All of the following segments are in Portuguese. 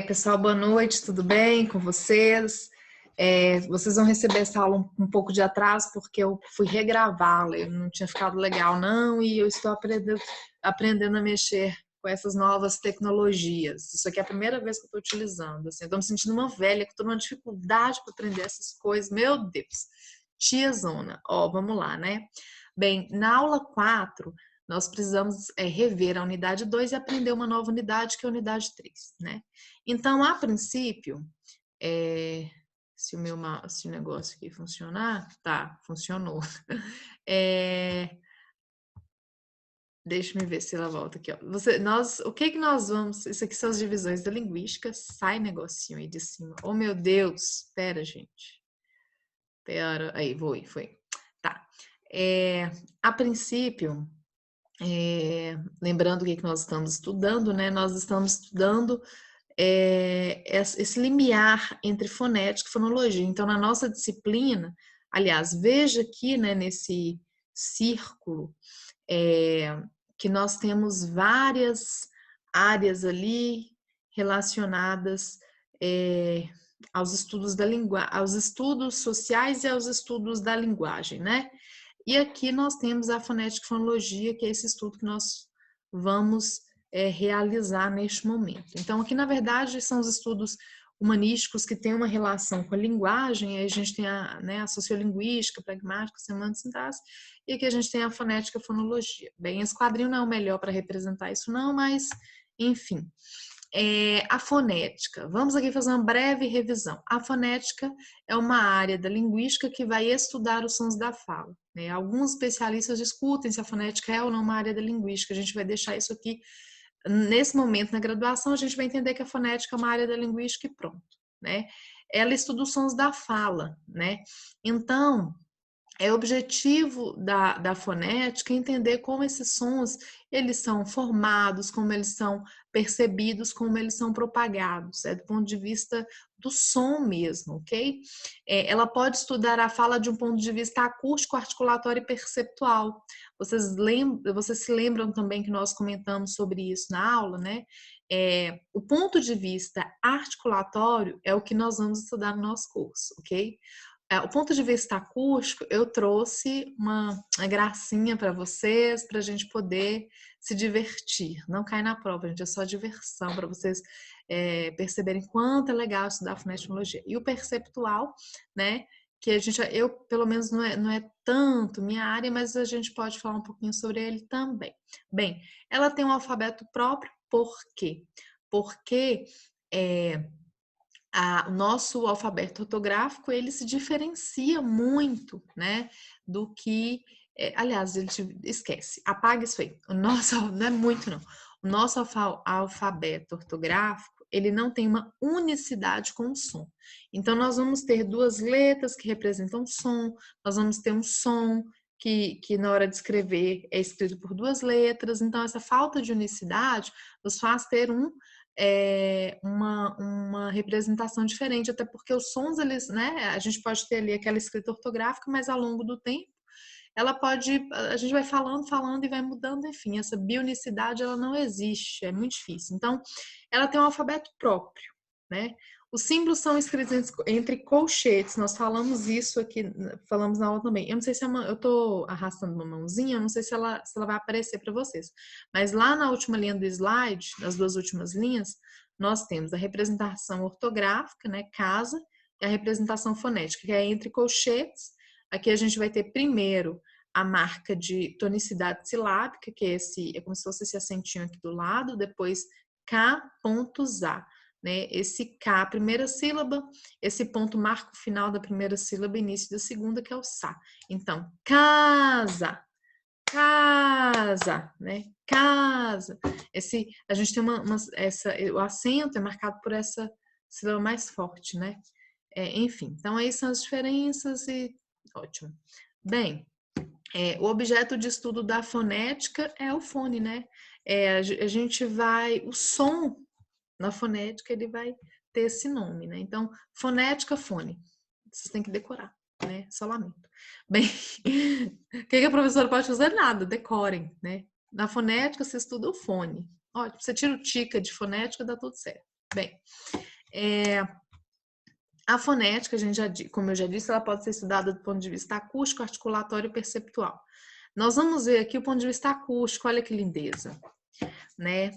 Pessoal, boa noite, tudo bem com vocês? Vocês vão receber essa aula um pouco de atraso porque eu fui regravá-la, eu não tinha ficado legal não, e eu estou aprendendo a mexer com essas novas tecnologias. Isso aqui é a primeira vez que eu estou utilizando, assim, eu estou me sentindo uma velha, que estou numa dificuldade para aprender essas coisas, meu Deus, tiazona. Ó, vamos lá, né? Bem, na aula 4 nós precisamos rever a unidade 2 e aprender uma nova unidade, que é a unidade 3, né? Então, a princípio, é, se o negócio aqui funcionar, tá, funcionou. É, deixa eu ver se ela volta aqui, ó. O que que nós vamos... Isso aqui são as divisões da linguística. Sai negocinho aí de cima. Oh, meu Deus! Pera, gente. Pera. Aí, foi. Tá. A princípio... lembrando o que nós estamos estudando, né? Nós estamos estudando esse limiar entre fonética e fonologia. Então, na nossa disciplina, aliás, veja aqui, né, nesse círculo, que nós temos várias áreas ali relacionadas aos estudos da aos estudos sociais e aos estudos da linguagem, né? E aqui nós temos a fonética e fonologia, que é esse estudo que nós vamos realizar neste momento. Então, aqui, na verdade, são os estudos humanísticos que têm uma relação com a linguagem, aí a gente tem a sociolinguística, pragmática, semântica, sintaxe, e aqui a gente tem a fonética e a fonologia. Bem, esse quadrinho não é o melhor para representar isso não, mas, enfim. A fonética. Vamos aqui fazer uma breve revisão. A fonética é uma área da linguística que vai estudar os sons da fala, né? Alguns especialistas discutem se a fonética é ou não uma área da linguística. A gente vai deixar isso aqui, nesse momento na graduação, a gente vai entender que a fonética é uma área da linguística e pronto, né? Ela estuda os sons da fala, né? Então, objetivo da fonética entender como esses sons eles são formados, como eles são percebidos, como eles são propagados, do ponto de vista do som mesmo, ok? Ela pode estudar a fala de um ponto de vista acústico, articulatório e perceptual. Vocês se lembram também que nós comentamos sobre isso na aula, né? O ponto de vista articulatório é o que nós vamos estudar no nosso curso, ok? O ponto de vista acústico, eu trouxe uma gracinha para vocês, para a gente poder se divertir. Não cai na prova, gente, é só diversão, para vocês perceberem quanto é legal estudar fonologia. E o perceptual, né, que eu pelo menos não é tanto minha área, mas a gente pode falar um pouquinho sobre ele também. Bem, ela tem um alfabeto próprio, por quê? Porque o nosso alfabeto ortográfico ele se diferencia muito, né, do que, aliás, esquece, apaga isso aí. O nosso não é muito não. O nosso alfabeto ortográfico ele não tem uma unicidade com o som. Então nós vamos ter duas letras que representam som, nós vamos ter um som que na hora de escrever é escrito por duas letras. Então essa falta de unicidade nos faz ter uma representação diferente, até porque os sons, eles, né, a gente pode ter ali aquela escrita ortográfica, mas ao longo do tempo, a gente vai falando e vai mudando, enfim, essa bionicidade, ela não existe, é muito difícil. Então, ela tem um alfabeto próprio, né? Os símbolos são escritos entre colchetes, nós falamos isso aqui, falamos na aula também. Eu não sei se eu tô arrastando uma mãozinha, eu não sei se ela vai aparecer para vocês. Mas lá na última linha do slide, nas duas últimas linhas, nós temos a representação ortográfica, né, casa, e a representação fonética, que é entre colchetes. Aqui a gente vai ter primeiro a marca de tonicidade silábica, que é como se fosse esse acentinho aqui do lado, depois K.A, né? Esse K, a primeira sílaba, esse ponto marca o final da primeira sílaba, início da segunda, que é o Sa. Então, casa, casa, né? Casa. A gente tem o acento é marcado por essa sílaba mais forte, né? Enfim, então aí são as diferenças e ótimo. Bem, o objeto de estudo da fonética é o fone, né? O som na fonética ele vai ter esse nome, né? Então, fonética, fone. Vocês têm que decorar, né? Só lamento. Bem, o que a professora pode fazer? Nada, decorem, né? Na fonética, você estuda o fone. Ótimo, você tira o tica de fonética, dá tudo certo. Bem, a fonética, como eu já disse, ela pode ser estudada do ponto de vista acústico, articulatório e perceptual. Nós vamos ver aqui o ponto de vista acústico, olha que lindeza, né?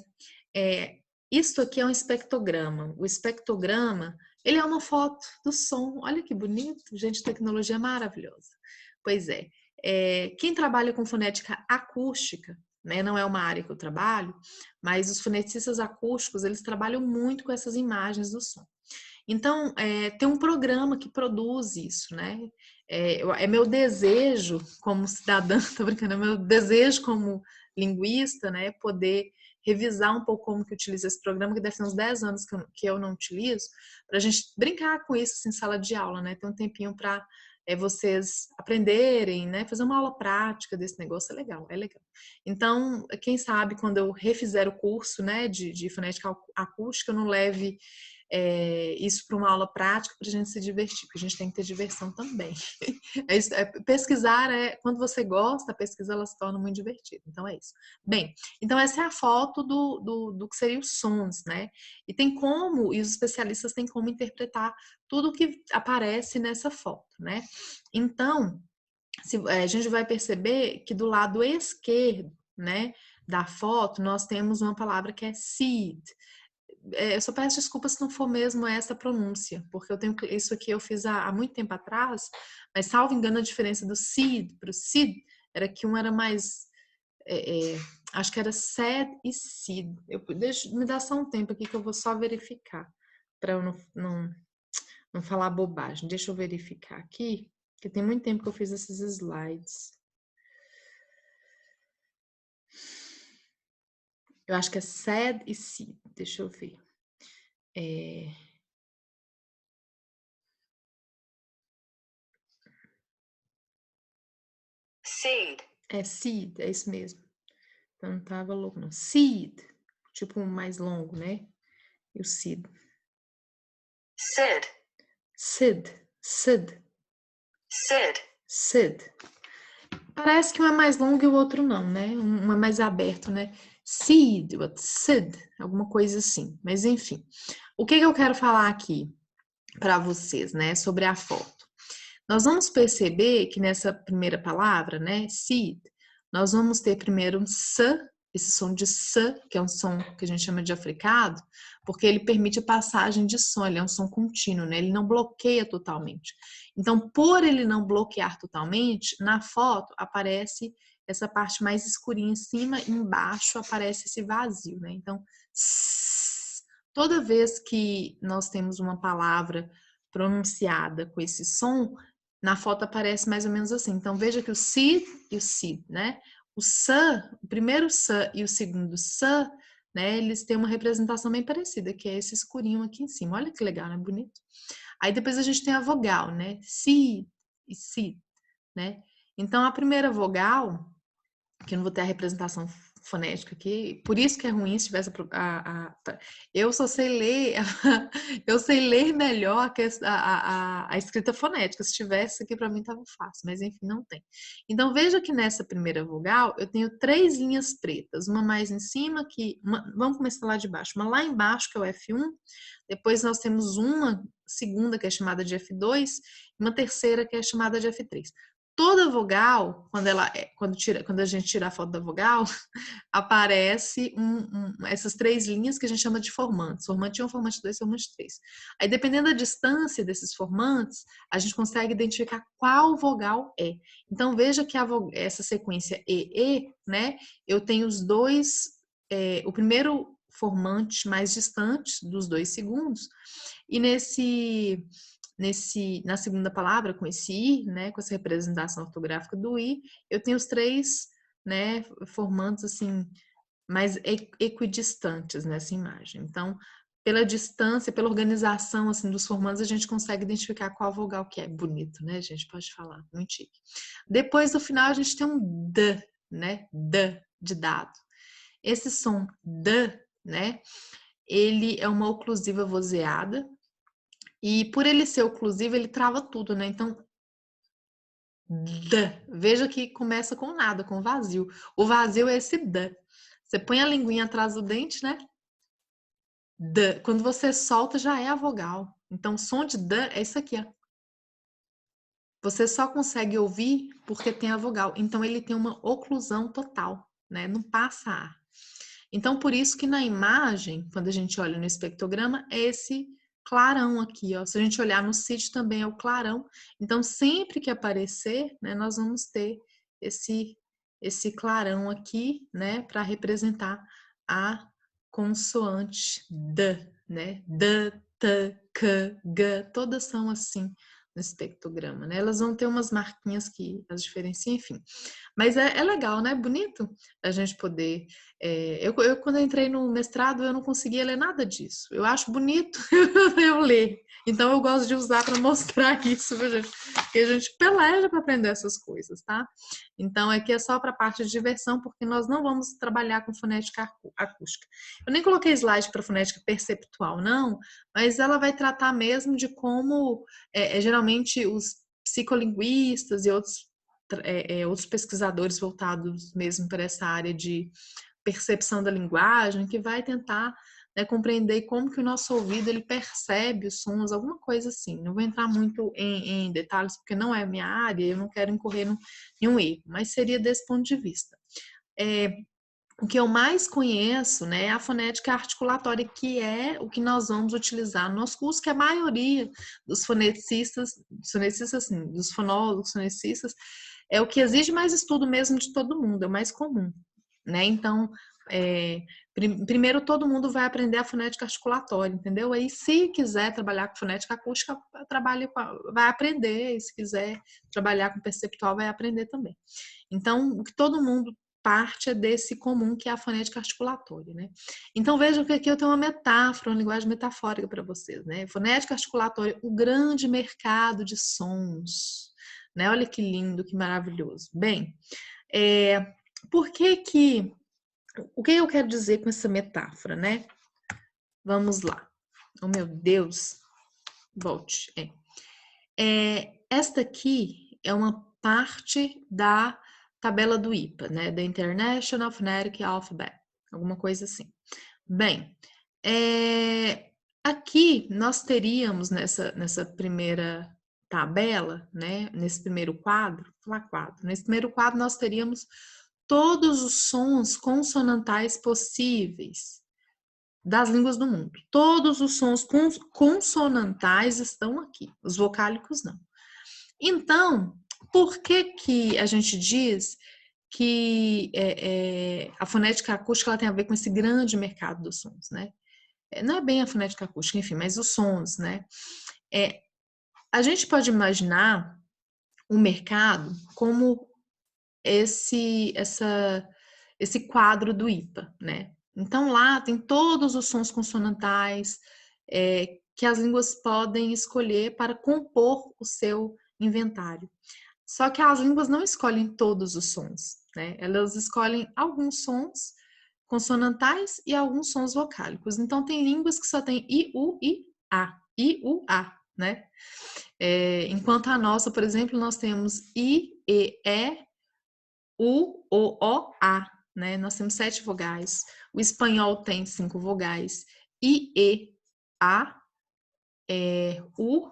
Isto aqui é um espectrograma. O espectrograma, ele é uma foto do som. Olha que bonito, gente, tecnologia maravilhosa. Pois é, quem trabalha com fonética acústica, né, não é uma área que eu trabalho, mas os foneticistas acústicos, eles trabalham muito com essas imagens do som. Então, tem um programa que produz isso, né? É meu desejo como cidadã, tô brincando, é meu desejo como linguista, né? Poder revisar um pouco como que utiliza esse programa, que deve ter uns 10 anos que eu não utilizo, para a gente brincar com isso assim, em sala de aula, né? Ter um tempinho para vocês aprenderem, né? Fazer uma aula prática desse negócio, é legal, é legal. Então, quem sabe quando eu refizer o curso, né, de fonética acústica, eu não leve isso para uma aula prática para a gente se divertir, porque a gente tem que ter diversão também. Pesquisar quando você gosta, a pesquisa ela se torna muito divertida. Então é isso. Bem, então essa é a foto do que seriam os sons, né? E tem como, e os especialistas têm como interpretar tudo que aparece nessa foto, né? Então, a gente vai perceber que do lado esquerdo, né, da foto, nós temos uma palavra que é seed. Eu só peço desculpa se não for mesmo essa pronúncia, porque eu tenho isso aqui eu fiz há muito tempo atrás, mas salvo engano a diferença do seed para o seed era que um era mais, acho que era sad e seed. Me dá só um tempo aqui que eu vou só verificar para eu não falar bobagem. Deixa eu verificar aqui, porque tem muito tempo que eu fiz esses slides. Eu acho que é sad e seed. Deixa eu ver. Seed. É seed, é isso mesmo. Então não tava louco, não. Seed, tipo um mais longo, né? E o seed. Sid. Sid. Sid. Sid. Sid. Parece que um é mais longo e o outro não, né? Um é mais aberto, né? Seed, Sid, alguma coisa assim. Mas enfim, o que eu quero falar aqui para vocês, né? Sobre a foto. Nós vamos perceber que nessa primeira palavra, né? Seed, nós vamos ter primeiro um S, esse som de S, que é um som que a gente chama de africado, porque ele permite a passagem de som, ele é um som contínuo, né? Ele não bloqueia totalmente. Então, por ele não bloquear totalmente, na foto aparece essa parte mais escurinha em cima e embaixo aparece esse vazio, né? Então, toda vez que nós temos uma palavra pronunciada com esse som, na foto aparece mais ou menos assim. Então, veja que o si e o si, né? O primeiro sa e o segundo sa, né? Eles têm uma representação bem parecida, que é esse escurinho aqui em cima. Olha que legal, né? Bonito. Aí depois a gente tem a vogal, né? Si e si, né? Então, a primeira vogal, que eu não vou ter a representação fonética aqui, por isso que é ruim se tivesse eu só sei ler, eu sei ler melhor a escrita fonética. Se tivesse aqui para mim estava fácil, mas enfim, não tem. Então veja que nessa primeira vogal eu tenho 3 linhas pretas, uma mais em cima vamos começar lá de baixo, uma lá embaixo que é o F1, depois nós temos uma segunda que é chamada de F2 e uma terceira que é chamada de F3. Toda vogal, quando a gente tira a foto da vogal, aparece essas 3 linhas que a gente chama de formantes. Formante 1, formante 2, formante 3. Aí, dependendo da distância desses formantes, a gente consegue identificar qual vogal é. Então, veja que essa sequência E, né? Eu tenho os dois, o primeiro formante mais distante dos 2 segundos, e na segunda palavra, com esse I, né, com essa representação ortográfica do I, eu tenho os 3, né, formantes assim, mais equidistantes nessa imagem. Então, pela distância, pela organização assim dos formantes, a gente consegue identificar qual vogal que é. Bonito, né, gente? Pode falar, muito chique. Depois, no final, a gente tem um D, né, D de dado. Esse som D, né, ele é uma oclusiva vozeada, e por ele ser oclusivo, ele trava tudo, né? Então, D. Veja que começa com nada, com vazio. O vazio é esse D. Você põe a linguinha atrás do dente, né? D. Quando você solta, já é a vogal. Então, o som de D é isso aqui, ó. Você só consegue ouvir porque tem a vogal. Então, ele tem uma oclusão total, né? Não passa ar. Então, por isso que na imagem, quando a gente olha no espectrograma, é esse clarão aqui, ó. Se a gente olhar no sítio, também é o clarão. Então, sempre que aparecer, né, nós vamos ter esse clarão aqui, né, para representar a consoante D, né? D, T, K, G, todas são assim no espectrograma, né? Elas vão ter umas marquinhas que as diferenciam, enfim. Mas é legal, né? Bonito a gente poder. Quando eu entrei no mestrado, eu não conseguia ler nada disso. Eu acho bonito eu ler. Então, eu gosto de usar para mostrar isso, viu, gente? Porque a gente peleja para aprender essas coisas, tá? Então, aqui é só para a parte de diversão, porque nós não vamos trabalhar com fonética acústica. Eu nem coloquei slide para fonética perceptual, não, mas ela vai tratar mesmo de como, geralmente, os psicolinguistas e outros pesquisadores voltados mesmo para essa área de percepção da linguagem, que vai tentar, né, compreender como que o nosso ouvido ele percebe os sons, alguma coisa assim. Não vou entrar muito em detalhes, porque não é minha área, eu não quero incorrer em nenhum erro, mas seria desse ponto de vista. O que eu mais conheço, né, é a fonética articulatória, que é o que nós vamos utilizar no nosso curso, que a maioria dos foneticistas assim, dos fonólogos, foneticistas, é o que exige mais estudo mesmo de todo mundo, é o mais comum, né? Então, primeiro todo mundo vai aprender a fonética articulatória, entendeu? Aí, se quiser trabalhar com fonética acústica, vai aprender, e se quiser trabalhar com perceptual, vai aprender também. Então, o que todo mundo parte é desse comum, que é a fonética articulatória, né? Então, vejam que aqui eu tenho uma metáfora, uma linguagem metafórica para vocês, né? Fonética articulatória, o grande mercado de sons, né? Olha que lindo, que maravilhoso. Bem, por que o que eu quero dizer com essa metáfora, né? Vamos lá. Oh, meu Deus. Volte. Esta aqui é uma parte da tabela do IPA, né? Da International Phonetic Alphabet, alguma coisa assim. Bem, aqui nós teríamos nessa primeira tabela, né? Nesse primeiro quadro, nesse primeiro quadro nós teríamos todos os sons consonantais possíveis das línguas do mundo. Todos os sons consonantais estão aqui, os vocálicos não. Então, por que a gente diz que a fonética acústica ela tem a ver com esse grande mercado dos sons, né? Não é bem a fonética acústica, enfim, mas os sons, né? A gente pode imaginar o mercado como esse quadro do IPA, né? Então lá tem todos os sons consonantais que as línguas podem escolher para compor o seu inventário. Só que as línguas não escolhem todos os sons, né? Elas escolhem alguns sons consonantais e alguns sons vocálicos. Então tem línguas que só tem I, U, I, U, A, né? Enquanto a nossa, por exemplo, nós temos I, E, U, O, A, né? Nós temos 7 vogais. O espanhol tem 5 vogais. I, E, A, U,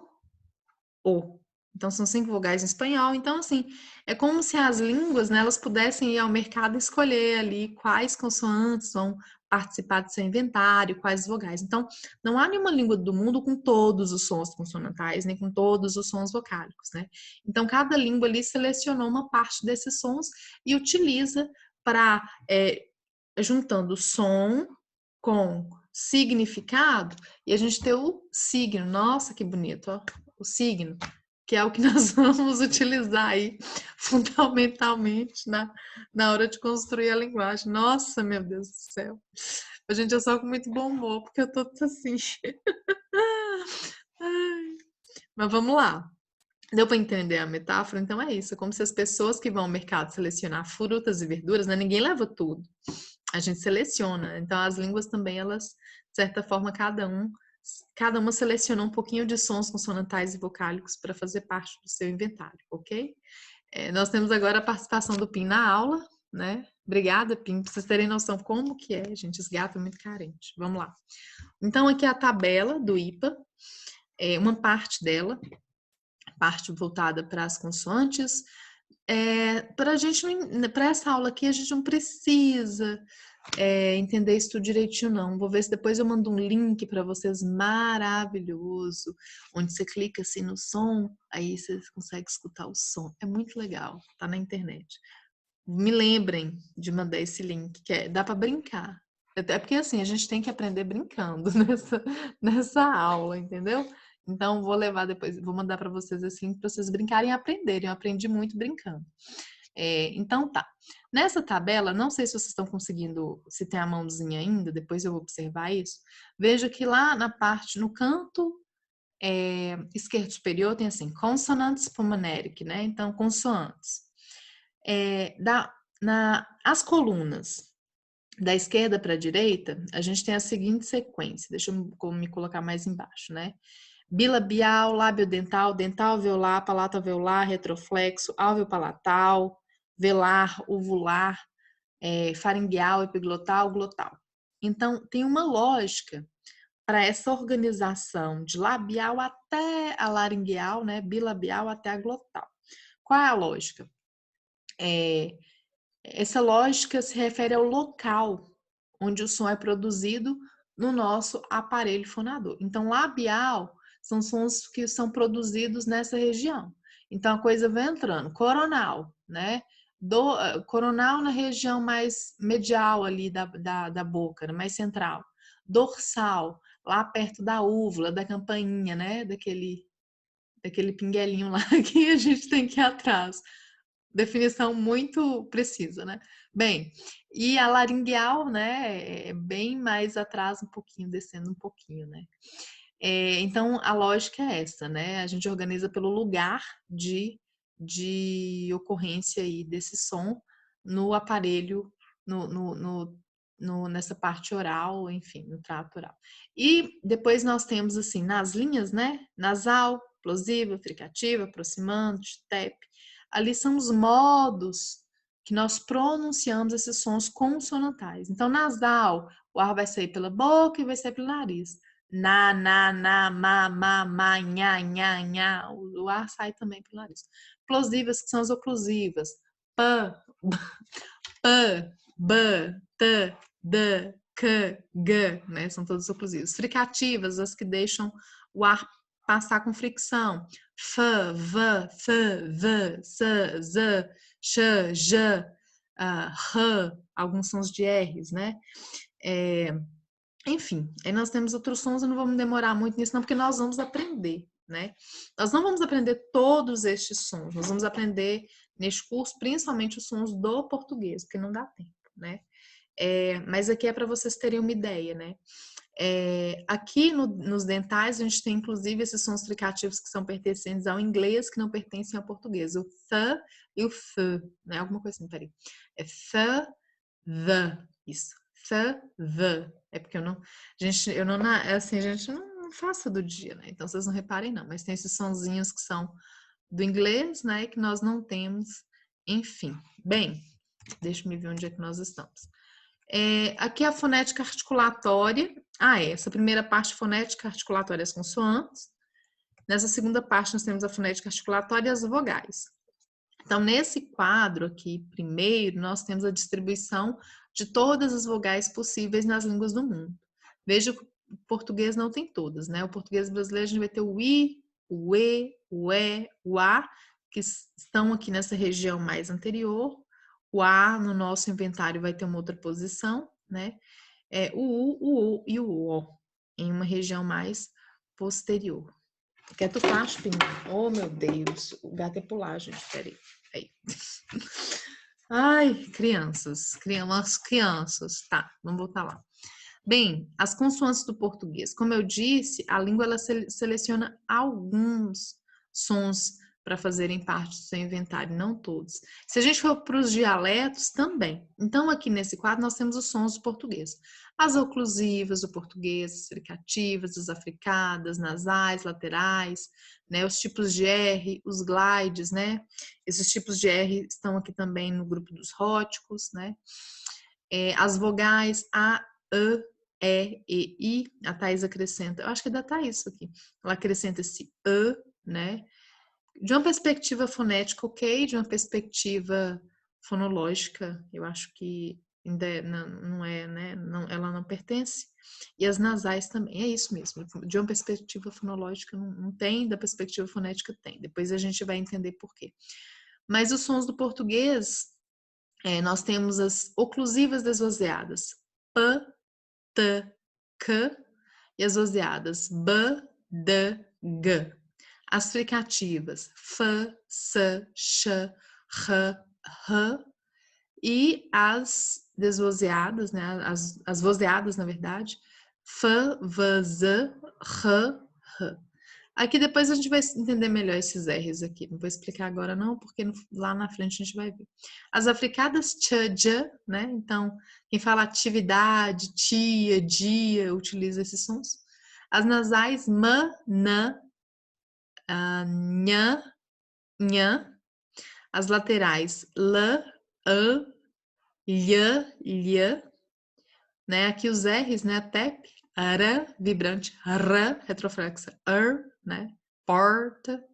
O. Então, são 5 vogais em espanhol. Então, assim, é como se as línguas, né, elas pudessem ir ao mercado e escolher ali quais consoantes vão participar do seu inventário, quais vogais. Então, não há nenhuma língua do mundo com todos os sons consonantais, nem com todos os sons vocálicos, né? Então, cada língua ali selecionou uma parte desses sons e utiliza para, juntando som com significado, e a gente tem o signo. Nossa, que bonito, ó, o signo, que é o que nós vamos utilizar aí fundamentalmente na hora de construir a linguagem. Nossa, meu Deus do céu. A gente é só com muito bom humor, porque eu tô assim. Mas vamos lá. Deu para entender a metáfora? Então é isso. É como se as pessoas que vão ao mercado selecionar frutas e verduras, né? Ninguém leva tudo. A gente seleciona. Então as línguas também, elas, de certa forma, cada uma seleciona um pouquinho de sons consonantais e vocálicos para fazer parte do seu inventário, ok? Nós temos agora a participação do PIN na aula, né? Obrigada, Pim, pra vocês terem noção como que é, gente. Esse gato é muito carente. Vamos lá. Então, aqui é a tabela do IPA, uma parte dela, parte voltada para as consoantes. Para a gente, para essa aula aqui, a gente não precisa entender isso tudo direitinho, não. Vou ver se depois eu mando um link para vocês maravilhoso, onde você clica assim no som, aí você consegue escutar o som. É muito legal, tá na internet. Me lembrem de mandar esse link, dá para brincar. Até porque assim, a gente tem que aprender brincando nessa aula, entendeu? Então, vou levar depois, vou mandar para vocês esse link para vocês brincarem e aprenderem. Eu aprendi muito brincando. Então, tá. Nessa tabela, não sei se vocês estão conseguindo, se tem a mãozinha ainda, depois eu vou observar isso. Veja que lá na parte, no canto esquerdo superior, tem assim, consonants pulmoneric, né? Então, consoantes. As colunas da esquerda para a direita, a gente tem a seguinte sequência. Deixa eu me colocar mais embaixo, né? Bilabial, lábio-dental, dental-alveolar, palato-alveolar, retroflexo, alveopalatal, velar, uvular, faringeal, epiglotal, glotal. Então, tem uma lógica para essa organização de labial até a laringeal, né? Bilabial até a glotal. Qual é a lógica? Essa lógica se refere ao local onde o som é produzido no nosso aparelho fonador. Então, labial são sons que são produzidos nessa região. Então, a coisa vai entrando. Coronal, né? Coronal na região mais medial ali da boca, mais central. Dorsal, lá perto da úvula, da campainha, né? Daquele pinguelinho lá que a gente tem que ir atrás. Definição muito precisa, né? Bem, e a laringeal, né, é bem mais atrás um pouquinho, descendo um pouquinho, né? Então, a lógica é essa, né? A gente organiza pelo lugar de ocorrência aí desse som no aparelho, nessa parte oral, enfim, no trato oral. E depois nós temos, assim, nas linhas, né? Nasal, plosiva, fricativa, aproximante, TEP. Ali são os modos que nós pronunciamos esses sons consonantais. Então, nasal, o ar vai sair pela boca e vai sair pelo nariz. Na, ma, nha, nha, nha. O ar sai também pelo nariz. Plosivas, que são as oclusivas. P, p, b, t, d, k, g, né? São todas oclusivas. Fricativas, as que deixam o ar passar com fricção. F, v, f, v, s, z, sh, j, r, alguns sons de R's, né? Enfim, aí nós temos outros sons, eu não vou me demorar muito nisso não, porque nós vamos aprender, né? Nós não vamos aprender todos estes sons, nós vamos aprender neste curso principalmente os sons do português, porque não dá tempo, né? Mas aqui é para vocês terem uma ideia, né? Aqui nos dentais a gente tem inclusive esses sons fricativos que são pertencentes ao inglês, que não pertencem ao português, o th e o th, né? Alguma coisa assim, peraí. É th, the, isso. Th, the. É porque eu não, assim, a gente não faça do dia, né? Então vocês não reparem não, mas tem esses sonzinhos que são do inglês, né? Que nós não temos, enfim. Bem, deixa eu ver onde é que nós estamos. Aqui é a fonética articulatória. Essa primeira parte fonética articulatória, as consoantes. Nessa segunda parte nós temos a fonética articulatória e as vogais. Então, nesse quadro aqui, primeiro, nós temos a distribuição de todas as vogais possíveis nas línguas do mundo. Veja que o português não tem todas, né? O português brasileiro a gente vai ter o I, o E, o E, o A, que estão aqui nessa região mais anterior. O A no nosso inventário vai ter uma outra posição, né? O U e o O em uma região mais posterior. Quer tu faz, Pinho? Oh, meu Deus. O gato é pular, gente. Peraí. Ai, crianças. Tá, vamos voltar lá. Bem, as consoantes do português. Como eu disse, a língua ela seleciona alguns sons para fazerem parte do seu inventário, não todos. Se a gente for para os dialetos, também. Então, aqui nesse quadro, nós temos os sons do português. As oclusivas do português, as fricativas, as africadas, nasais, laterais, né? Os tipos de R, os glides, né? Esses tipos de R estão aqui também no grupo dos róticos, né? As vogais A, E, I, a Thaís acrescenta, eu acho que é da Thaís isso aqui, ela acrescenta esse né? De uma perspectiva fonética, ok, de uma perspectiva fonológica, eu acho que ainda não é, né? Ela não pertence. E as nasais também, é isso mesmo. De uma perspectiva fonológica não tem, da perspectiva fonética tem. Depois a gente vai entender por quê. Mas os sons do português, nós temos as oclusivas desvozeadas, P, T, K, e as vozeadas, B, D, G. As fricativas, F, S, Sh, R, R. E as desvozeadas, né? As vozeadas, na verdade, F, V, Z, R, R. Aqui depois a gente vai entender melhor esses R's aqui. Não vou explicar agora não, porque lá na frente a gente vai ver. As africadas tch, j, né? Então, quem fala atividade, tia, dia, utiliza esses sons. As nasais m, n, nha, nha. As laterais l, a, lh, lh. Né? Aqui os R's, né? Tep, ara, vibrante, r, retroflexa, né? Porta,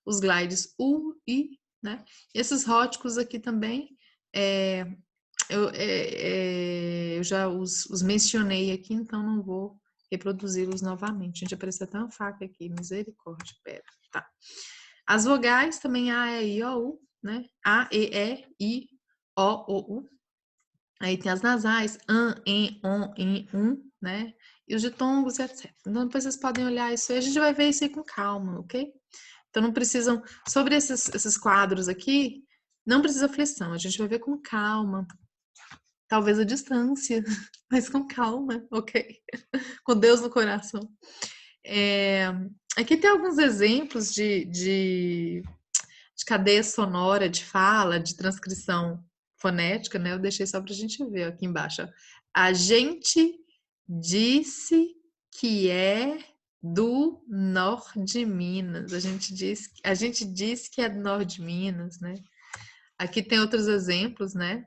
os glides U, I, né? Esses róticos aqui também, eu já os mencionei aqui, então não vou reproduzi-los novamente. Gente, apareceu até uma faca aqui, misericórdia, pera, tá. As vogais também A, E, I, O, U, né? A, E, I, O, U. Aí tem as nasais, an, en, on, in, né? E os ditongos, etc. Então depois vocês podem olhar isso aí, a gente vai ver isso aí com calma, ok? Então não precisam, sobre esses quadros aqui, não precisa aflição, a gente vai ver com calma. Talvez a distância, mas com calma, ok? Com Deus no coração. Aqui tem alguns exemplos de cadeia sonora, de fala, de transcrição fonética, né? Eu deixei só para a gente ver aqui embaixo. A gente disse que é do norte de Minas. A gente disse que é do norte de Minas, né? Aqui tem outros exemplos, né?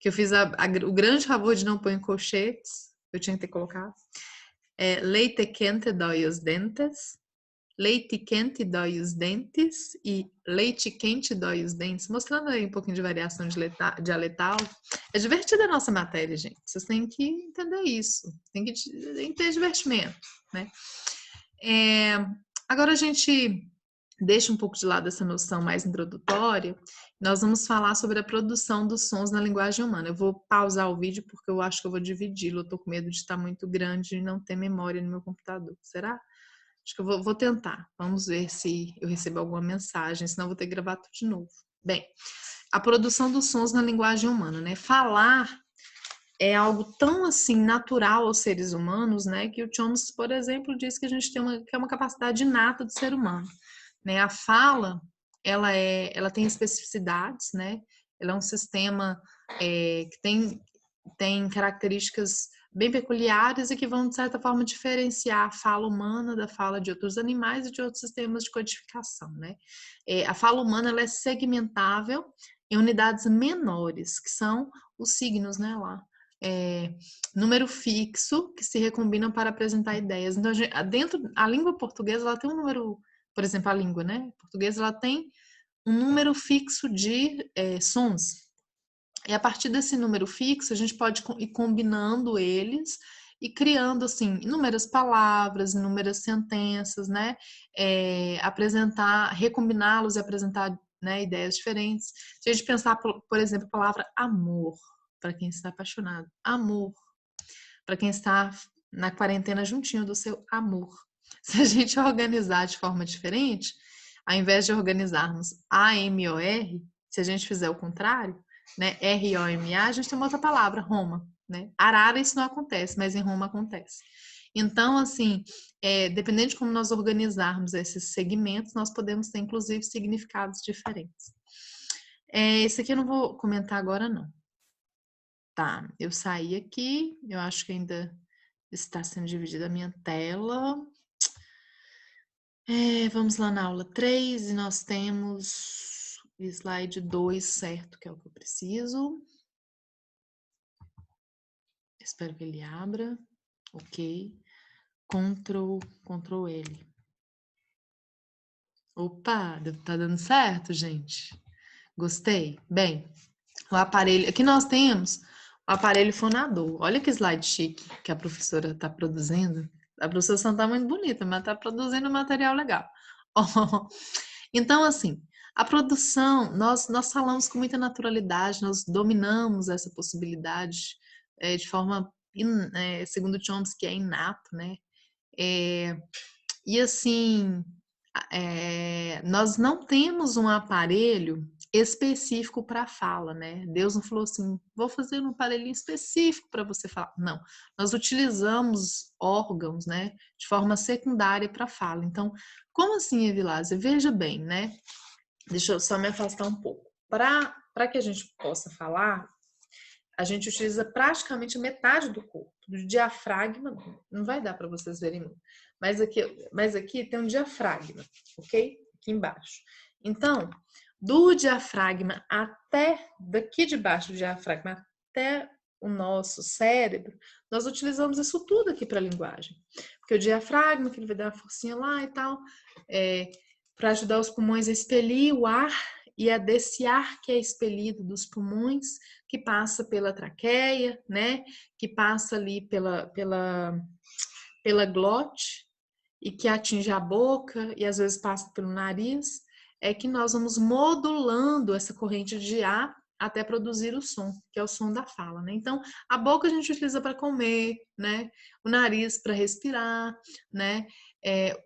Que eu fiz o grande favor de não pôr em colchetes. Eu tinha que ter colocado. Leite quente dói os dentes. Leite quente dói os dentes e leite quente dói os dentes, mostrando aí um pouquinho de variação dialetal. É divertida a nossa matéria, gente. Vocês têm que entender isso. Tem que ter divertimento, né? Agora a gente deixa um pouco de lado essa noção mais introdutória. Nós vamos falar sobre a produção dos sons na linguagem humana. Eu vou pausar o vídeo porque eu acho que eu vou dividi-lo. Eu tô com medo de estar muito grande e não ter memória no meu computador. Será? Acho que eu vou tentar. Vamos ver se eu recebo alguma mensagem, senão eu vou ter que gravar tudo de novo. Bem, a produção dos sons na linguagem humana, né? Falar é algo tão assim natural aos seres humanos, né? Que o Chomsky, por exemplo, diz que a gente tem que é uma capacidade inata do ser humano, né? A fala, ela tem especificidades, né? Ela é um sistema que tem características bem peculiares e que vão, de certa forma, diferenciar a fala humana da fala de outros animais e de outros sistemas de codificação, né? A fala humana, ela é segmentável em unidades menores, que são os signos, né, lá. Número fixo, que se recombinam para apresentar ideias. Então, a língua portuguesa, ela tem um número, por exemplo, a língua, né? Portuguesa, ela tem um número fixo de sons. E a partir desse número fixo, a gente pode ir combinando eles e criando, assim, inúmeras palavras, inúmeras sentenças, né? Recombiná-los e apresentar, né, ideias diferentes. Se a gente pensar, por exemplo, a palavra amor, para quem está apaixonado. Amor, para quem está na quarentena juntinho do seu amor. Se a gente organizar de forma diferente, ao invés de organizarmos A-M-O-R, se a gente fizer o contrário, né, R-O-M-A, a gente tem uma outra palavra, Roma, né? Arara isso não acontece, mas em Roma acontece. Então, assim, dependendo de como nós organizarmos esses segmentos, nós podemos ter, inclusive, significados diferentes. Esse aqui eu não vou comentar agora, não. Tá, eu saí aqui, eu acho que ainda está sendo dividida a minha tela. Vamos lá na aula 3 e nós temos slide 2, certo? Que é o que eu preciso. Espero que ele abra. Ok. Ctrl L. Opa, tá dando certo, gente? Gostei? Bem, o aparelho... Aqui nós temos o aparelho fonador. Olha que slide chique que a professora está produzindo. A professora não está muito bonita, mas está produzindo material legal. Então, assim, a produção, nós falamos com muita naturalidade, nós dominamos essa possibilidade de forma, segundo Chomsky, é inato, né? E assim, nós não temos um aparelho específico para fala, né? Deus não falou assim, vou fazer um aparelhinho específico para você falar. Não, nós utilizamos órgãos, né, de forma secundária para fala. Então, como assim, Evilásio? Veja bem, né? Deixa eu só me afastar um pouco. Para que a gente possa falar, a gente utiliza praticamente metade do corpo. Do diafragma, não vai dar para vocês verem muito, mas aqui tem um diafragma, ok? Aqui embaixo. Então, do diafragma até, daqui de baixo do diafragma até o nosso cérebro, nós utilizamos isso tudo aqui para a linguagem. Porque o diafragma, que ele vai dar uma forcinha lá e tal, para ajudar os pulmões a expelir o ar, e é desse ar que é expelido dos pulmões, que passa pela traqueia, né? Que passa ali pela glote e que atinge a boca e às vezes passa pelo nariz, é que nós vamos modulando essa corrente de ar até produzir o som, que é o som da fala, né? Então, a boca a gente utiliza para comer, né? O nariz para respirar, né?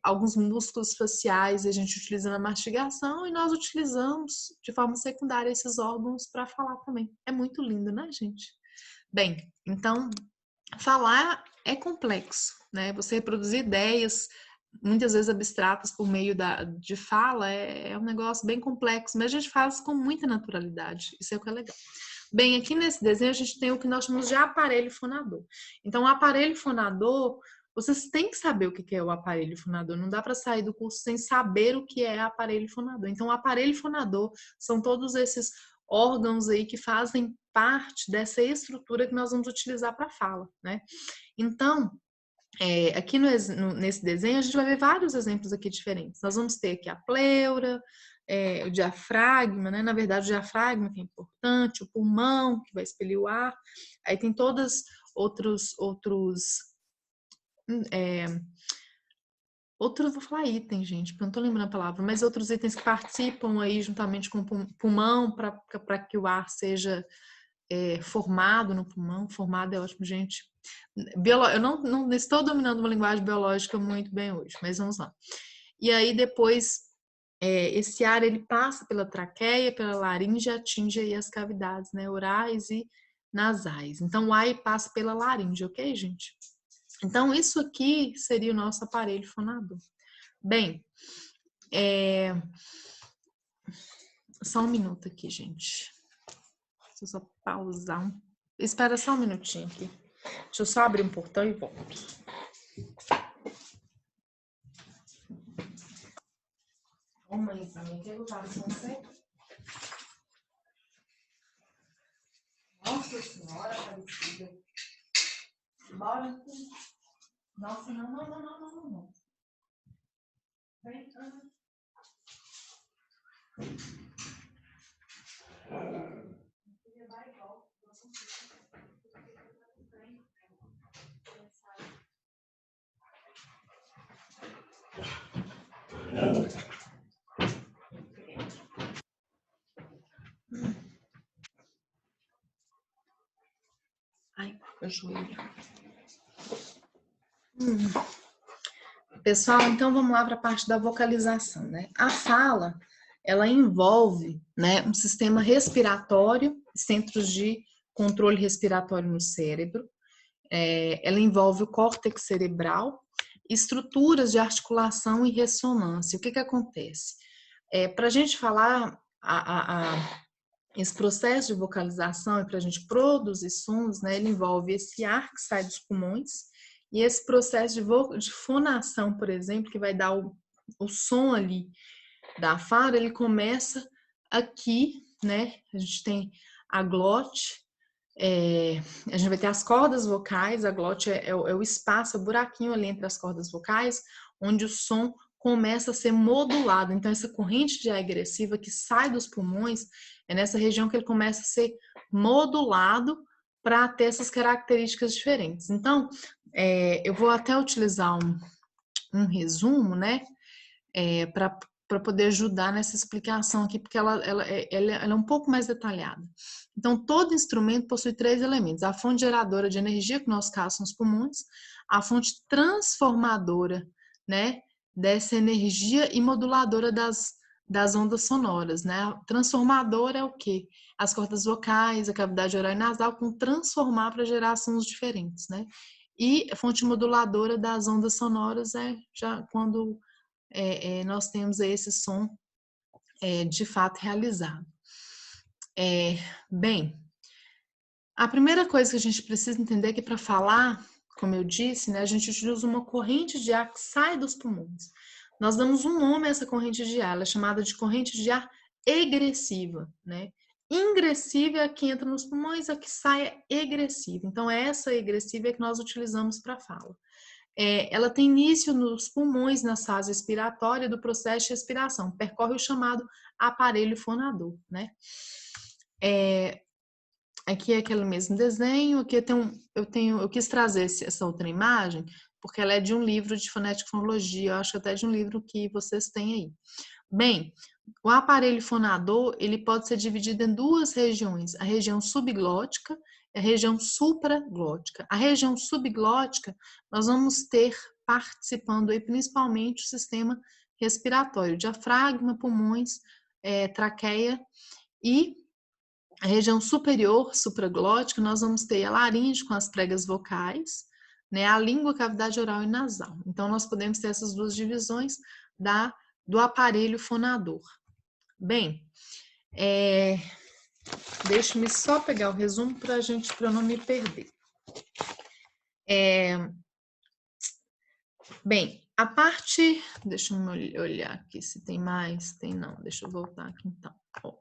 Alguns músculos faciais a gente utiliza na mastigação e nós utilizamos de forma secundária esses órgãos para falar também. É muito lindo, né, gente? Bem, então, falar é complexo, né? Você reproduzir ideias, muitas vezes abstratas por meio de fala, é um negócio bem complexo, mas a gente faz com muita naturalidade. Isso é o que é legal. Bem, aqui nesse desenho a gente tem o que nós chamamos de aparelho fonador. Então, o aparelho fonador, vocês têm que saber o que é o aparelho fonador. Não dá para sair do curso sem saber o que é aparelho fonador. Então, o aparelho fonador são todos esses órgãos aí que fazem parte dessa estrutura que nós vamos utilizar para a fala, né? Então, aqui nesse desenho a gente vai ver vários exemplos aqui diferentes. Nós vamos ter aqui a pleura, o diafragma, né? Na verdade, o diafragma que é importante, o pulmão que vai expelir o ar. Aí tem todos outros, vou falar item, gente, porque eu não tô lembrando a palavra, mas outros itens que participam aí juntamente com o pulmão para que o ar seja formado no pulmão. Formado é ótimo, gente. Eu não estou dominando uma linguagem biológica muito bem hoje, mas vamos lá. E aí depois, esse ar ele passa pela traqueia, pela laringe e atinge aí as cavidades, né, orais e nasais. Então o ar passa pela laringe, ok, gente? Então isso aqui seria o nosso aparelho fonador. Bem, só um minuto aqui, gente. Deixa eu só pausar. Espera só um minutinho aqui. Deixa eu só abrir um portão e volto. Ô, mãezinha, quer lutar com você? Nossa Senhora, Aparecida. Bora. Nossa, não. Vem cá. Ai, o joelho. Pessoal, então vamos lá para a parte da vocalização, né? A fala, ela envolve, né, um sistema respiratório, centros de controle respiratório no cérebro, ela envolve o córtex cerebral, estruturas de articulação e ressonância. O que acontece? Para a gente falar esse processo de vocalização e para a gente produzir sons, né, ele envolve esse ar que sai dos pulmões e esse processo de fonação, por exemplo, que vai dar o som ali da fala, ele começa aqui, né? A gente tem a glote, a gente vai ter as cordas vocais, a glote é o espaço, é o buraquinho ali entre as cordas vocais, onde o som começa a ser modulado. Então, essa corrente de ar agressiva que sai dos pulmões, é nessa região que ele começa a ser modulado para ter essas características diferentes. Então, eu vou até utilizar um resumo, né, para poder ajudar nessa explicação aqui, porque ela é um pouco mais detalhada. Então, todo instrumento possui 3 elementos: a fonte geradora de energia, que no nosso caso são os pulmões, a fonte transformadora, né, dessa energia e moduladora das ondas sonoras, né? A transformadora é o quê? As cordas vocais, a cavidade oral e nasal, com transformar para gerar sons diferentes, né? E a fonte moduladora das ondas sonoras é já quando nós temos esse som de fato realizado. Bem, a primeira coisa que a gente precisa entender é que para falar, como eu disse, né, a gente utiliza uma corrente de ar que sai dos pulmões. Nós damos um nome a essa corrente de ar, ela é chamada de corrente de ar egressiva, né? Ingressiva é a que entra nos pulmões, a que sai é egressiva. Então, essa egressiva é que nós utilizamos para a fala. Ela tem início nos pulmões, na fase expiratória do processo de respiração, percorre o chamado aparelho fonador, né? Aqui é aquele mesmo desenho, aqui eu quis trazer essa outra imagem, porque ela é de um livro de fonética e fonologia, eu acho até de um livro que vocês têm aí. Bem, o aparelho fonador, ele pode ser dividido em 2 regiões, a região subglótica e a região supraglótica. A região subglótica, nós vamos ter participando aí principalmente o sistema respiratório, diafragma, pulmões, traqueia, e a região superior, supraglótica, nós vamos ter a laringe com as pregas vocais, né, a língua, cavidade oral e nasal. Então, nós podemos ter essas 2 divisões do aparelho fonador. Bem, deixe-me só pegar o resumo para eu não me perder. Bem, a parte... Deixa eu olhar aqui se tem mais. Tem não, deixa eu voltar aqui então. Bom,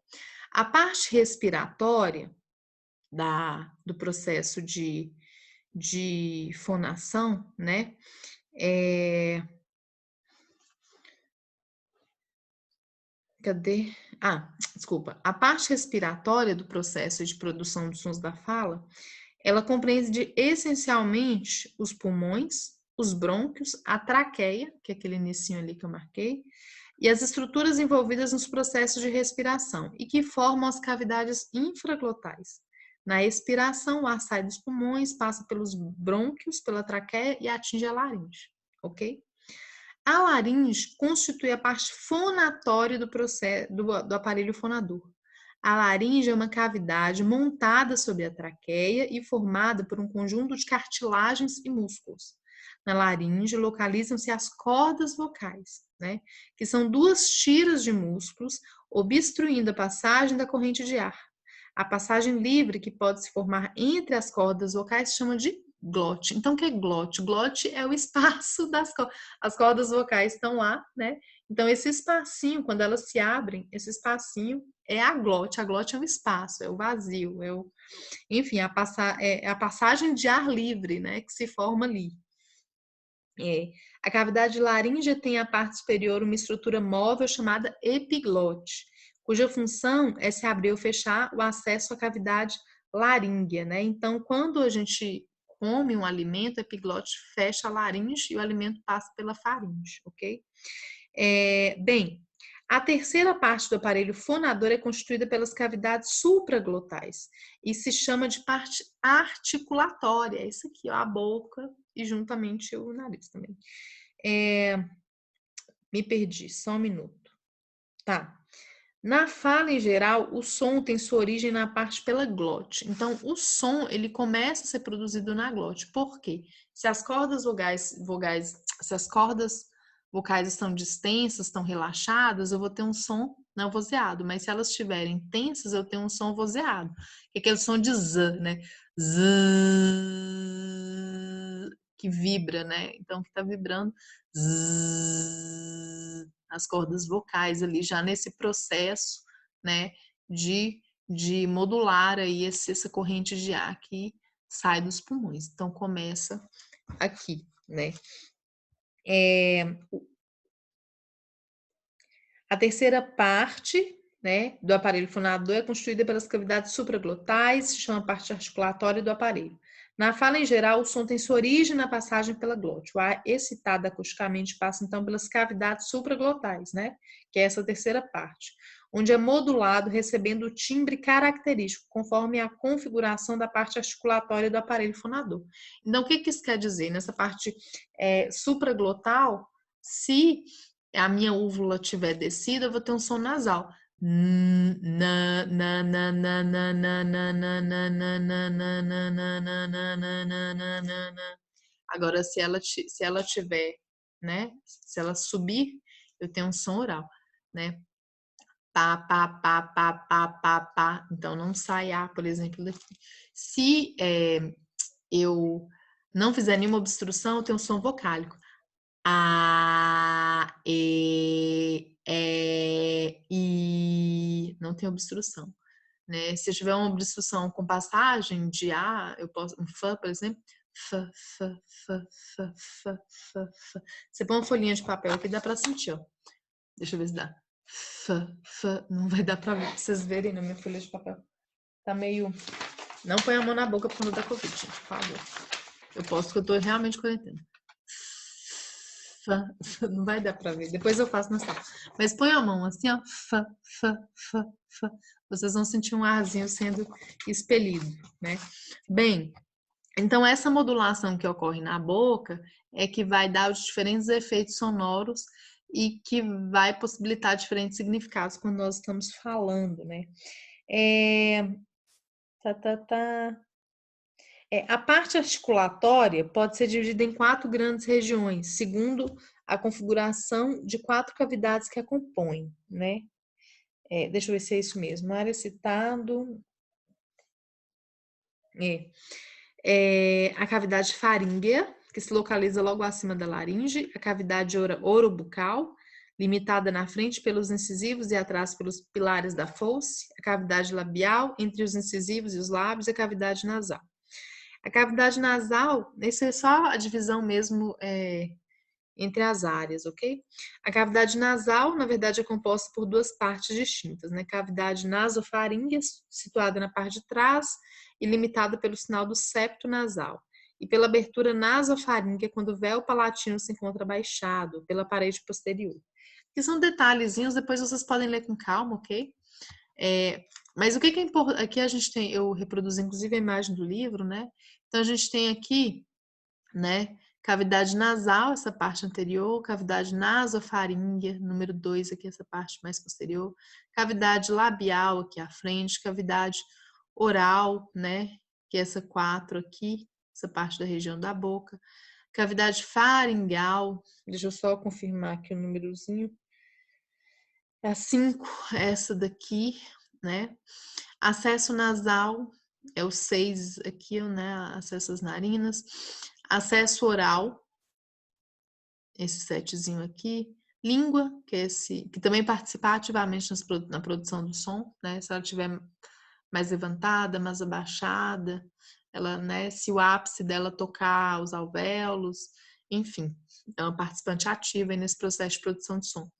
a parte respiratória do processo de fonação, né? Cadê? Desculpa. A parte respiratória do processo de produção dos sons da fala, ela compreende essencialmente os pulmões, os brônquios, a traqueia, que é aquele inicinho ali que eu marquei, e as estruturas envolvidas nos processos de respiração e que formam as cavidades infraglotais. Na expiração, o ar sai dos pulmões, passa pelos brônquios, pela traqueia e atinge a laringe, ok? A laringe constitui a parte fonatória do processo do aparelho fonador. A laringe é uma cavidade montada sobre a traqueia e formada por um conjunto de cartilagens e músculos. Na laringe localizam-se as cordas vocais, né, que são 2 tiras de músculos obstruindo a passagem da corrente de ar. A passagem livre que pode se formar entre as cordas vocais se chama de glote. Então, o que é glote? Glote é o espaço das cordas. As cordas vocais estão lá, né? Então, esse espacinho, quando elas se abrem, esse espacinho é a glote. A glote é um espaço, é o vazio, enfim, a passagem de ar livre, né, que se forma ali. A cavidade laríngea tem a parte superior uma estrutura móvel chamada epiglote, cuja função é se abrir ou fechar o acesso à cavidade laríngea, né? Então, quando a gente come um alimento, a epiglote fecha a laringe e o alimento passa pela faringe, ok? Bem, a terceira parte do aparelho fonador é constituída pelas cavidades supraglotais e se chama de parte articulatória. Isso aqui, ó, a boca e juntamente o nariz também. Me perdi, só um minuto. Tá. Na fala em geral, o som tem sua origem na parte pela glote. Então, o som ele começa a ser produzido na glote. Por quê? Se as cordas se as cordas vocais estão distensas, estão relaxadas, eu vou ter um som não vozeado. Mas se elas estiverem tensas, eu tenho um som vozeado. Que é aquele som de z, né? Z, que vibra, né? Então, que tá vibrando z, as cordas vocais ali, já nesse processo, né, de modular aí essa corrente de ar que sai dos pulmões. Então, começa aqui, né. A terceira parte, né, do aparelho fonador é constituída pelas cavidades supraglotais, se chama parte articulatória do aparelho. Na fala em geral, o som tem sua origem na passagem pela glote. O ar excitado acusticamente passa então pelas cavidades supraglotais, né, que é essa terceira parte, onde é modulado recebendo o timbre característico, conforme a configuração da parte articulatória do aparelho fonador. Então, o que isso quer dizer? Nessa parte supraglotal, se a minha úvula tiver descida, eu vou ter um som nasal. Agora, se ela tiver, né? Se ela subir, eu tenho um som oral, né? Pá, pá, pá, pá, pá, pá, pá. Então, não sai A, por exemplo, daqui. Se eu não fizer nenhuma obstrução, eu tenho um som vocálico. A, I. Não tem obstrução, né? Se eu tiver uma obstrução com passagem de A, eu posso, um Fã, por exemplo, Fã, Fã, Fã, Fã, Fã, Fã, Fã. Você põe uma folhinha de papel aqui, dá pra sentir, ó. Deixa eu ver se dá. Fã, Fã, não vai dar pra vocês verem na minha folha de papel. Tá meio... Não põe a mão na boca por conta da Covid, gente, por favor. Eu posso, porque eu tô realmente quarentena. Fã, fã, não vai dar pra ver. Depois eu faço na sala. Mas põe a mão assim, ó. Fã, fã, fã, fã. Vocês vão sentir um arzinho sendo expelido, né? Bem, então essa modulação que ocorre na boca é que vai dar os diferentes efeitos sonoros e que vai possibilitar diferentes significados quando nós estamos falando, né? Tá, tá, tá. A parte articulatória pode ser dividida em 4 grandes regiões, segundo a configuração de 4 cavidades que a compõem, né? Deixa eu ver se é isso mesmo. Área citado. A cavidade faríngea, que se localiza logo acima da laringe, a cavidade orobucal, limitada na frente pelos incisivos e atrás pelos pilares da fauce, a cavidade labial, entre os incisivos e os lábios, e a cavidade nasal. A cavidade nasal, essa é só a divisão mesmo entre as áreas, ok? A cavidade nasal, na verdade, é composta por 2 partes distintas, né? Cavidade nasofaríngea, situada na parte de trás e limitada pelo sinal do septo nasal, e pela abertura nasofaríngea quando o véu palatino se encontra baixado, pela parede posterior. Que são detalhezinhos, depois vocês podem ler com calma, ok? Mas o que é importante? Aqui a gente tem, eu reproduzi inclusive a imagem do livro, né? Então a gente tem aqui, né? Cavidade nasal, essa parte anterior, cavidade nasofaríngea, número 2 aqui, essa parte mais posterior, cavidade labial aqui à frente, cavidade oral, né? Que é essa 4 aqui, essa parte da região da boca, cavidade faringeal, deixa eu só confirmar aqui o númerozinho, é a 5, essa daqui, né? Acesso nasal é o 6 aqui, né? Acesso às narinas. Acesso oral, esse 7zinho aqui. Língua, que é esse, que também participa ativamente na produção do som, né? Se ela estiver mais levantada, mais abaixada, ela, né? Se o ápice dela tocar os alvéolos, enfim, é uma participante ativa nesse processo de produção de som.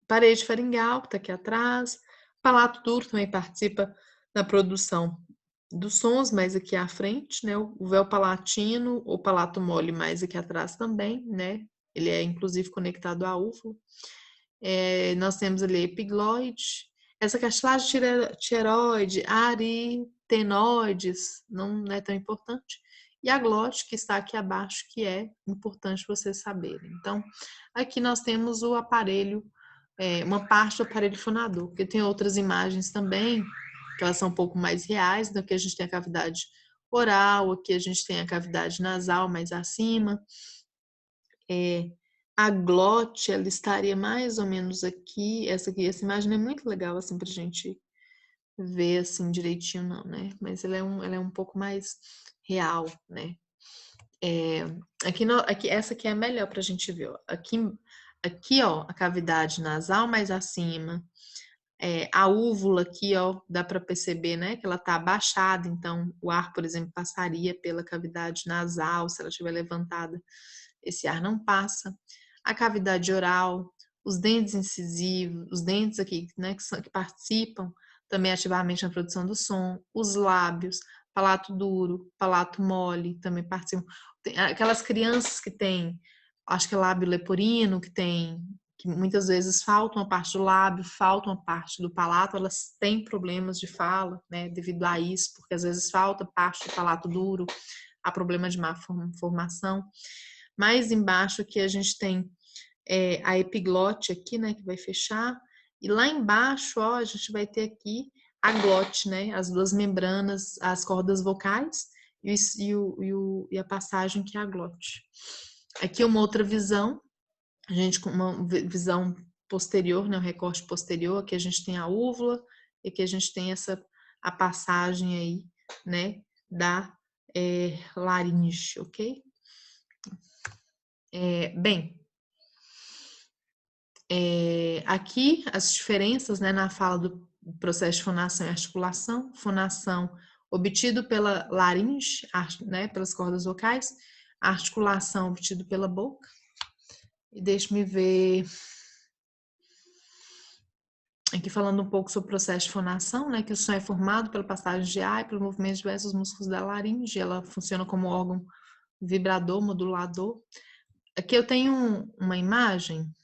Parede faringeal, que está aqui atrás. Palato duro também participa na produção dos sons, mais aqui à frente, né? O véu palatino, o palato mole mais aqui atrás também, né? Ele é inclusive conectado à úvula. Nós temos ali a epigloide, essa cartilagem tireoide, aritenoides, não é tão importante. E a glote, que está aqui abaixo, que é importante vocês saberem. Então, aqui nós temos o aparelho uma parte do aparelho fonador, porque tem outras imagens também, que elas são um pouco mais reais, então aqui a gente tem a cavidade oral, aqui a gente tem a cavidade nasal mais acima. A glote, ela estaria mais ou menos aqui, essa imagem é muito legal, assim, pra gente ver, assim, direitinho não, né? Mas ela é um pouco mais real, né? Aqui, essa aqui é a melhor pra gente ver, ó. Aqui, ó, a cavidade nasal mais acima, a úvula aqui, ó, dá para perceber, né, que ela tá abaixada, então o ar, por exemplo, passaria pela cavidade nasal, se ela estiver levantada, esse ar não passa. A cavidade oral, os dentes incisivos, os dentes aqui, né, que participam também ativamente na produção do som, os lábios, palato duro, palato mole, também participam. Tem aquelas crianças que têm, acho que é lábio leporino, que muitas vezes falta uma parte do lábio, falta uma parte do palato, elas têm problemas de fala, né, devido a isso, porque às vezes falta parte do palato duro, há problema de má formação. Mais embaixo aqui a gente tem a epiglote aqui, né, que vai fechar, e lá embaixo, ó, a gente vai ter aqui a glote, né, as duas membranas, as cordas vocais e a passagem que é a glote. Aqui uma outra visão, a gente com uma visão posterior, né, o recorte posterior, aqui a gente tem a úvula, e aqui a gente tem a passagem aí, né, da laringe, ok? Bem, aqui as diferenças, né, na fala do processo de fonação e articulação. Fonação obtido pela laringe, né, pelas cordas vocais, a articulação obtido pela boca. E deixe-me ver aqui falando um pouco sobre o processo de fonação, né, que o som é formado pela passagem de ar e pelo movimento de diversos músculos da laringe. Ela funciona como órgão vibrador, modulador. Aqui eu tenho uma imagem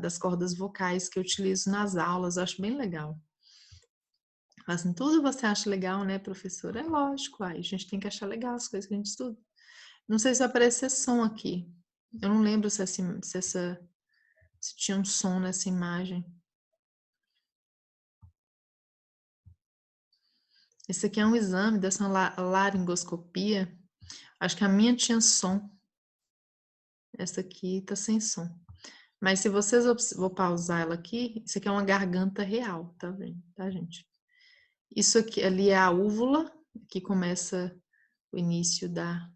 das cordas vocais que eu utilizo nas aulas, eu acho bem legal. Assim, tudo você acha legal, né, professora? É lógico, a gente tem que achar legal as coisas que a gente estuda. Não sei se vai aparecer som aqui. Eu não lembro se tinha um som nessa imagem. Esse aqui é um exame dessa laringoscopia. Acho que a minha tinha som. Essa aqui tá sem som. Mas se vocês vou pausar ela aqui, isso aqui é uma garganta real, tá vendo? Tá, gente? Isso aqui ali é a úvula, que começa o início da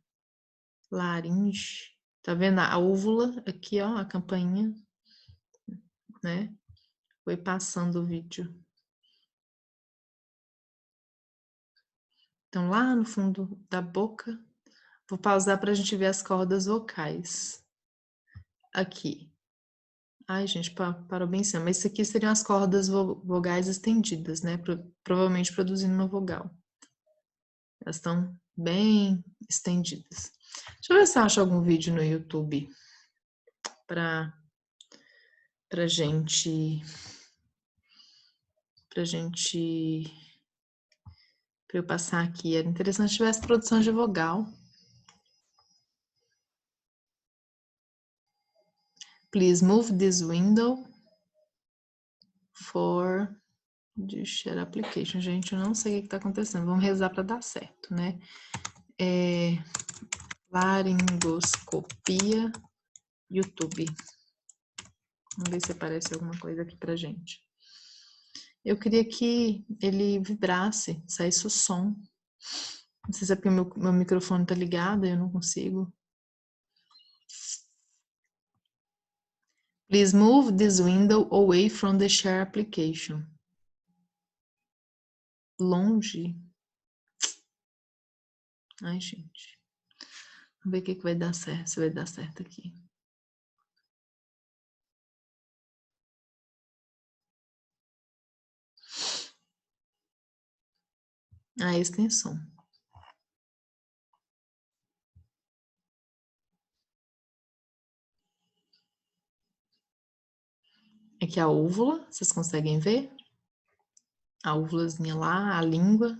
laringe. Tá vendo a úvula aqui, ó, a campainha, né? Foi passando o vídeo. Então, lá no fundo da boca, vou pausar para a gente ver as cordas vocais. Aqui. Ai, gente, parou bem cima. Mas isso aqui seriam as cordas vogais estendidas, né? Provavelmente produzindo uma vogal. Elas estão bem estendidas. Deixa eu ver se eu acho algum vídeo no YouTube pra gente para eu passar aqui. Era interessante se tivesse produção de vogal. Please move this window for the share application. Gente, eu não sei o que está acontecendo. Vamos rezar para dar certo, né? Laringoscopia YouTube. Vamos ver se aparece alguma coisa aqui pra gente. Eu queria que ele vibrasse, saísse o som. Não sei se é porque meu microfone tá ligado e eu não consigo. Please move this window away from the share application. Longe. Ai, gente. Vamos ver o que vai dar certo, se vai dar certo aqui. Ah, esse tem som. Aqui é a úvula, vocês conseguem ver? A úvulazinha lá, a língua.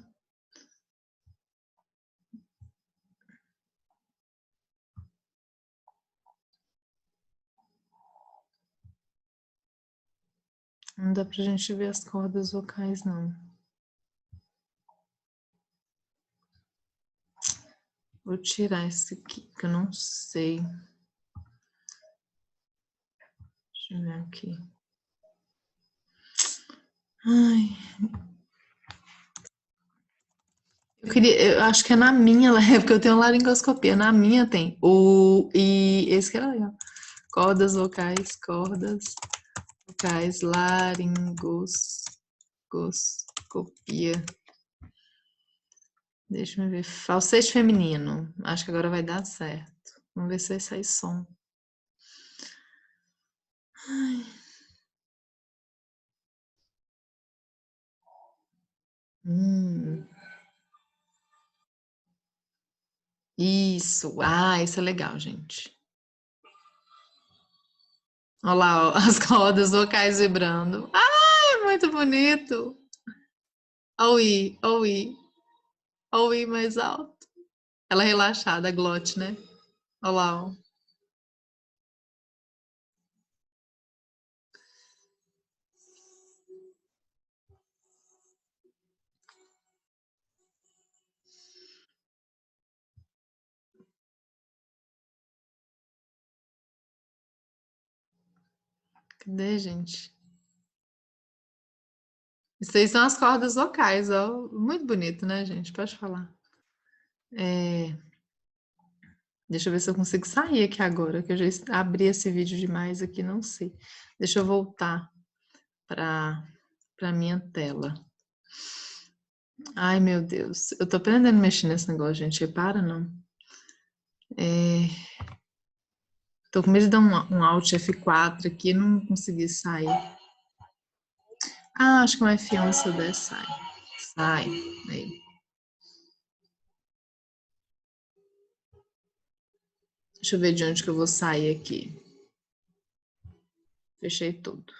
Não dá pra gente ver as cordas vocais, não. Vou tirar esse aqui, que eu não sei. Deixa eu ver aqui. Ai. Eu acho que é na minha, porque eu tenho laringoscopia. Na minha tem. Esse que era legal. Cordas vocais, laringoscopia. Deixa eu ver. Falsete feminino. Acho que agora vai dar certo. Vamos ver se vai sair som. Ai. Isso. Ah, isso é legal, gente. Olha lá, ó, as cordas vocais vibrando. Ai, muito bonito. Olha o I, olha o I. Olha o I mais alto. Ela é relaxada, a glote, né? Olha lá, ó. Cadê, gente? Isso aí são as cordas vocais, ó. Muito bonito, né, gente? Pode falar. Deixa eu ver se eu consigo sair aqui agora, que eu já abri esse vídeo demais aqui, não sei. Deixa eu voltar para minha tela. Ai, meu Deus. Eu tô aprendendo a mexer nesse negócio, gente. Repara, não. Tô com medo de dar um Alt F4 aqui e não conseguir sair. Ah, acho que um F11 se eu der, sai. Sai. Aí. Deixa eu ver de onde que eu vou sair aqui. Fechei tudo.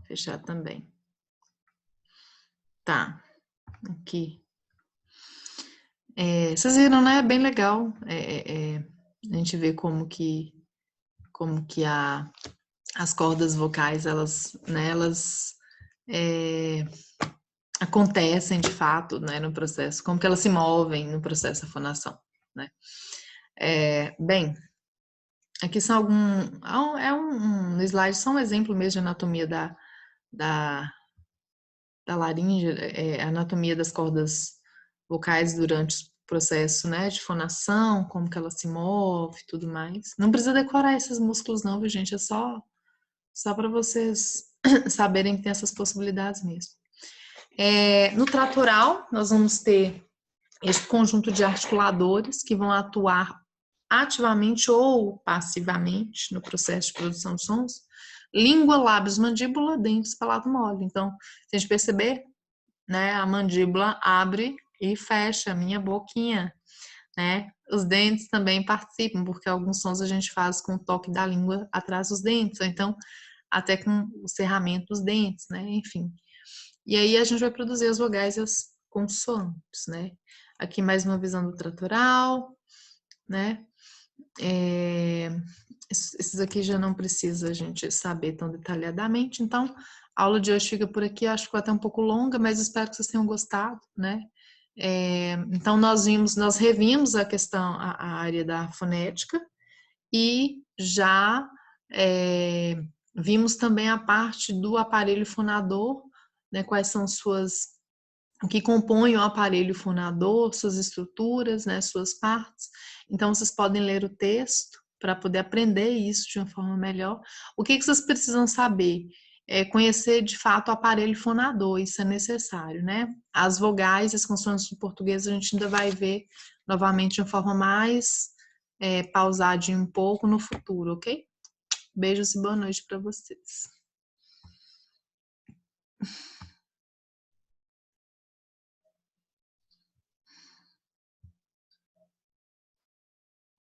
Fechar também. Tá. Aqui. Vocês viram, né? É bem legal. A gente vê como que as cordas vocais, elas acontecem de fato, né, no processo, como que elas se movem no processo da fonação, né? Bem, aqui são no slide só um exemplo mesmo de anatomia da, da laringe, a anatomia das cordas vocais durante o processo, né, de fonação, como que ela se move e tudo mais. Não precisa decorar esses músculos não, viu, gente? É só para vocês saberem que tem essas possibilidades mesmo. No tratoral, nós vamos ter esse conjunto de articuladores que vão atuar ativamente ou passivamente no processo de produção de sons. Língua, lábios, mandíbula, dentes, palato mole. Então, se a gente perceber, né, a mandíbula abre e fecha a minha boquinha, né? Os dentes também participam, porque alguns sons a gente faz com o toque da língua atrás dos dentes, ou então até com o cerramento dos dentes, né? Enfim. E aí a gente vai produzir as vogais e as consoantes, né? Aqui mais uma visão do tratoral, né? Esses aqui já não precisa a gente saber tão detalhadamente, então a aula de hoje fica por aqui, acho que foi até um pouco longa, mas espero que vocês tenham gostado, né? Então nós revimos a questão, a área da fonética e já vimos também a parte do aparelho fonador, né? Quais são o que compõe o aparelho fonador, suas estruturas, né, suas partes. Então, vocês podem ler o texto para poder aprender isso de uma forma melhor. O que vocês precisam saber? Conhecer de fato o aparelho fonador, isso é necessário, né? As vogais, as consoantes do português, a gente ainda vai ver novamente de uma forma mais pausadinha um pouco no futuro, ok? Beijos e boa noite para vocês.